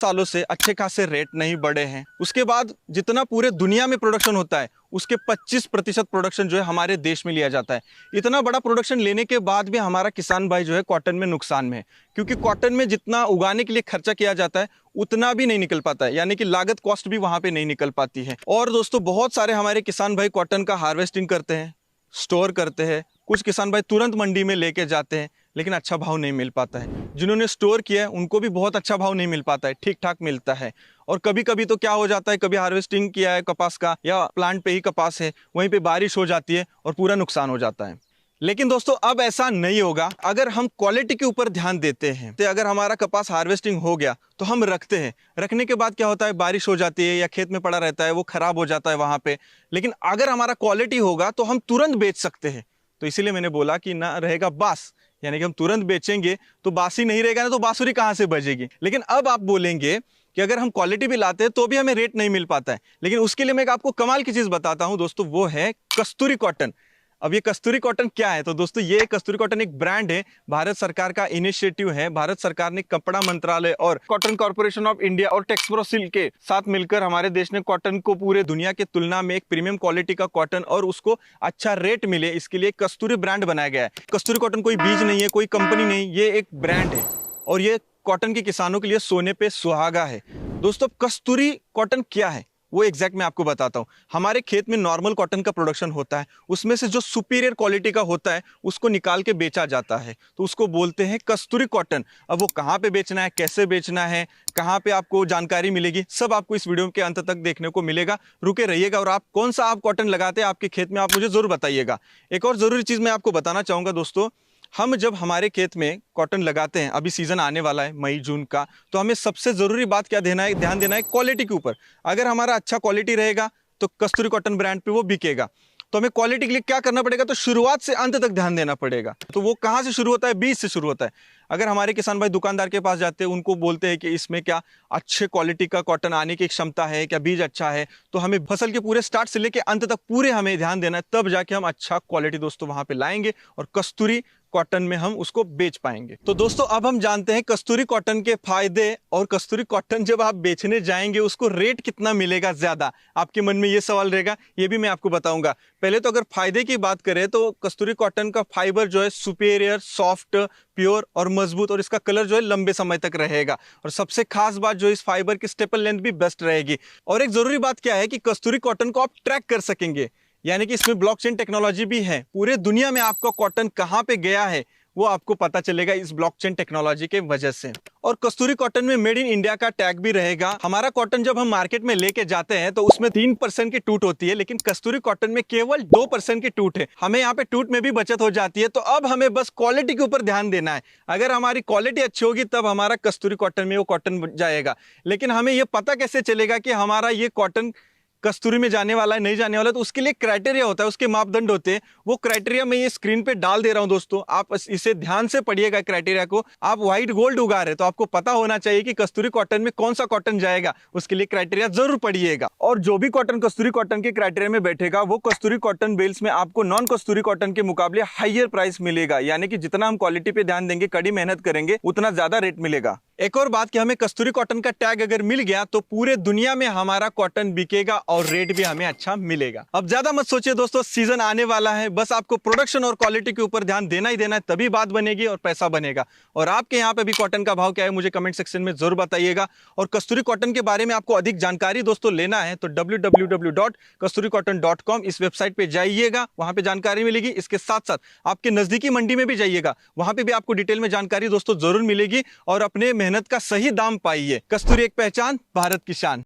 सालों से अच्छे खासे रेट नहीं बढ़े हैं। उसके बाद जितना पूरे दुनिया में प्रोडक्शन होता है उसके 25% प्रोडक्शन जो है हमारे देश में लिया जाता है। इतना बड़ा प्रोडक्शन लेने के बाद भी हमारा किसान भाई जो है कॉटन में नुकसान में है, क्योंकि कॉटन में जितना उगाने के लिए खर्चा किया जाता है उतना भी नहीं निकल पाता है, यानी कि लागत कॉस्ट भी वहां पे नहीं निकल पाती है। और दोस्तों बहुत सारे हमारे किसान भाई कॉटन का हार्वेस्टिंग करते हैं, स्टोर करते हैं। कुछ किसान भाई तुरंत मंडी में लेके जाते हैं, लेकिन अच्छा भाव नहीं मिल पाता है। जिन्होंने स्टोर किया है उनको भी बहुत अच्छा भाव नहीं मिल पाता है, ठीक ठाक मिलता है। और कभी कभी तो क्या हो जाता है, कभी हार्वेस्टिंग किया है कपास का या प्लांट पे ही कपास है, वहीं पे बारिश हो जाती है और पूरा नुकसान हो जाता है। लेकिन दोस्तों अब ऐसा नहीं होगा अगर हम क्वालिटी के ऊपर ध्यान देते हैं। तो अगर हमारा कपास हार्वेस्टिंग हो गया तो हम रखते हैं, रखने के बाद क्या होता है, बारिश हो जाती है या खेत में पड़ा रहता है, वो खराब हो जाता है वहां पे। लेकिन अगर हमारा क्वालिटी होगा तो हम तुरंत बेच सकते हैं। तो इसीलिए मैंने बोला कि ना रहेगा बास, यानी कि हम तुरंत बेचेंगे तो बासी नहीं रहेगा ना, तो बांसुरी कहां से बजेगी। लेकिन अब आप बोलेंगे कि अगर हम क्वालिटी भी लाते हैं तो भी हमें रेट नहीं मिल पाता है। लेकिन उसके लिए मैं एक आपको कमाल की चीज बताता हूं दोस्तों, वो है कस्तूरी कॉटन। अब ये कस्तूरी कॉटन क्या है, तो दोस्तों ये कस्तूरी कॉटन एक ब्रांड है, भारत सरकार का इनिशिएटिव है। भारत सरकार ने कपड़ा मंत्रालय और कॉटन कॉर्पोरेशन ऑफ इंडिया और टेक्सप्रोसिल के साथ मिलकर हमारे देश ने कॉटन को पूरे दुनिया के तुलना में एक प्रीमियम क्वालिटी का कॉटन और उसको अच्छा रेट मिले, इसके लिए कस्तूरी ब्रांड बनाया गया है। कस्तूरी कॉटन कोई बीज नहीं है, कोई कंपनी नहीं, ये एक ब्रांड है और ये कॉटन के किसानों के लिए सोने पे सुहागा है। दोस्तों कस्तूरी कॉटन क्या है वो एग्जैक्ट मैं आपको बताता हूं। हमारे खेत में नॉर्मल कॉटन का प्रोडक्शन होता है, उसमें से जो सुपीरियर क्वालिटी का होता है उसको निकाल के बेचा जाता है, तो उसको बोलते हैं कस्तूरी कॉटन। अब वो कहां पे बेचना है, कैसे बेचना है, कहां पे आपको जानकारी मिलेगी, सब आपको इस वीडियो के अंत तक देखने को मिलेगा। रुके रहिएगा और आप कौन सा आप कॉटन लगाते हैं आपके खेत में, आप मुझे जरूर बताइएगा। एक और जरूरी चीज मैं आपको बताना चाहूंगा दोस्तों, हम जब हमारे खेत में कॉटन लगाते हैं, अभी सीजन आने वाला है मई जून का, तो हमें सबसे जरूरी बात क्या देना है, ध्यान देना है क्वालिटी के ऊपर। अगर हमारा अच्छा क्वालिटी रहेगा तो कस्तूरी कॉटन ब्रांड पे वो बिकेगा। तो हमें क्वालिटी के लिए क्या करना पड़ेगा, तो शुरुआत से अंत तक ध्यान देना पड़ेगा। तो वो कहां से शुरू होता है, बीज से शुरू होता है। अगर हमारे किसान भाई दुकानदार के पास जाते हैं, उनको बोलते हैं कि इसमें क्या अच्छे क्वालिटी का कॉटन आने की क्षमता है, क्या बीज अच्छा है, तो हमें फसल के पूरे स्टार्ट से लेके अंत तक पूरे हमें ध्यान देना है, तब जाके हम अच्छा क्वालिटी दोस्तों वहां पे लाएंगे और कस्तूरी कॉटन में हम उसको बेच पाएंगे। तो दोस्तों अब हम जानते हैं कस्तूरी कॉटन के फायदे, और कस्तूरी कॉटन जब आप बेचने जाएंगे उसको रेट कितना मिलेगा ज्यादा, आपके मन में ये सवाल रहेगा, ये भी मैं आपको बताऊंगा। पहले तो अगर फायदे की बात करें तो कस्तूरी कॉटन का फाइबर जो है सुपेरियर, सॉफ्ट, प्योर और मजबूत, और इसका कलर जो है लंबे समय तक रहेगा। और सबसे खास बात जो इस फाइबर की स्टेपल लेंथ भी बेस्ट रहेगी। और एक जरूरी बात क्या है कि कस्तूरी कॉटन को आप ट्रैक कर सकेंगे, यानी कि इसमें ब्लॉकचेन टेक्नोलॉजी भी है। पूरे दुनिया में आपका कॉटन कहां पे गया है वो आपको पता चलेगा इस ब्लॉकचेन टेक्नोलॉजी के वजह से। और कस्तूरी कॉटन में मेड इन इंडिया का टैग भी रहेगा। हमारा कॉटन जब हम मार्केट में लेके जाते हैं तो उसमें 3% की टूट होती है, लेकिन कस्तूरी कॉटन में केवल 2% की टूट है। हमें यहाँ पे टूट में भी बचत हो जाती है। तो अब हमें बस क्वालिटी के ऊपर ध्यान देना है। अगर हमारी क्वालिटी अच्छी होगी तब हमारा कस्तूरी कॉटन में वो कॉटन जाएगा। लेकिन हमें ये पता कैसे चलेगा कि हमारा ये कॉटन कस्तूरी में जाने वाला है नहीं जाने वाला, तो उसके लिए क्राइटेरिया होता है, उसके मापदंड होते हैं। वो क्राइटेरिया मैं ये स्क्रीन पे डाल दे रहा हूं दोस्तों, आप इसे ध्यान से पढ़िएगा क्राइटेरिया को। आप व्हाइट गोल्ड उगा रहे तो आपको पता होना चाहिए कि कस्तूरी कॉटन में कौन सा कॉटन जाएगा, उसके लिए क्राइटेरिया जरूर पढ़िएगा। और जो भी कॉटन कस्तूरी कॉटन के क्राइटेरिया में बैठेगा वो कस्तूरी कॉटन बेल्स में आपको नॉन कस्तूरी कॉटन के मुकाबले हाइयर प्राइस मिलेगा, यानी कि जितना हम क्वालिटी पे ध्यान देंगे, कड़ी मेहनत करेंगे, उतना ज्यादा रेट मिलेगा। एक और बात कि हमें कस्तूरी कॉटन का टैग अगर मिल गया तो पूरे दुनिया में हमारा कॉटन बिकेगा और रेट भी हमें अच्छा मिलेगा। अब ज्यादा मत सोचिए दोस्तों, सीजन आने वाला है, बस आपको प्रोडक्शन और क्वालिटी के ऊपर ध्यान देना ही देना है, तभी बात बनेगी और पैसा बनेगा। और आपके यहाँ पे भी कॉटन का भाव क्या है मुझे कमेंट सेक्शन में जरूर बताइएगा। और कस्तूरी कॉटन के बारे में आपको अधिक जानकारी दोस्तों लेना है तो www.kasturicotton.com इस वेबसाइट पे जाइएगा, वहां पे जानकारी मिलेगी। इसके साथ साथ आपके नजदीकी मंडी में भी जाइएगा, वहां पे भी आपको डिटेल में जानकारी दोस्तों जरूर मिलेगी। और अपने मेहनत का सही दाम पाइए। कस्तूरी एक पहचान, भारत की शान।